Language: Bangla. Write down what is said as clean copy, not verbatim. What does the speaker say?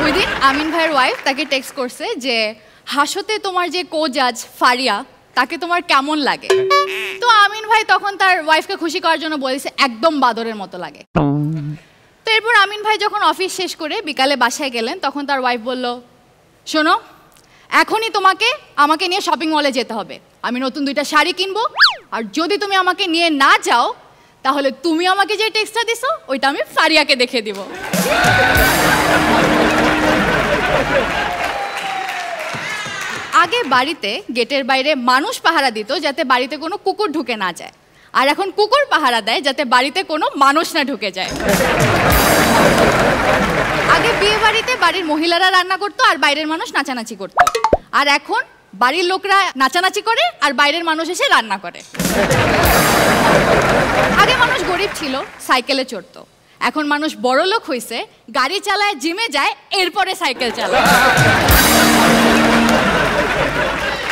ওই দিন আমিন ভাইয়ের ওয়াইফ তাকে টেক্সট করছে যে হাসতে তোমার যে কো-জাজ ফারিয়া তাকে তোমার কেমন লাগে। তো আমিন ভাই তখন তার ওয়াইফকে খুশি করার জন্য বলেছে একদম বাদরের মতো লাগে। তো এরপর আমিন ভাই যখন অফিস শেষ করে বিকালে বাসায় গেলেন তখন তার ওয়াইফ বলল, শোনো এখনই তোমাকে আমাকে নিয়ে শপিং মলে যেতে হবে, আমি নতুন 2টা শাড়ি কিনবো, আর যদি তুমি আমাকে নিয়ে না যাও তাহলে তুমি আমাকে যে টেক্সটটা দিছো ওইটা আমি ফারিয়াকে দেখে দিব। আগে বাড়িতে গেটের বাইরে মানুষ পাহারা দিত যাতে বাড়িতে কোনো কুকুর ঢুকে না যায়, আর এখন কুকুর পাহারা দেয় যাতে বাড়িতে কোনো মানুষ না ঢুকে যায়। আগে বিয়ে বাড়িতে বাড়ির মহিলারা রান্না করতো আর বাইরের মানুষ নাচানাচি করতো, আর এখন বাড়ির লোকরা নাচানাচি করে আর বাইরের মানুষ এসে রান্না করে। আগে মানুষ গরিব ছিল সাইকেলে চড়তো, এখন মানুষ বড় লোক হয়েছে গাড়ি চালায়, জিমে যায়, এরপরে সাইকেল চালায়।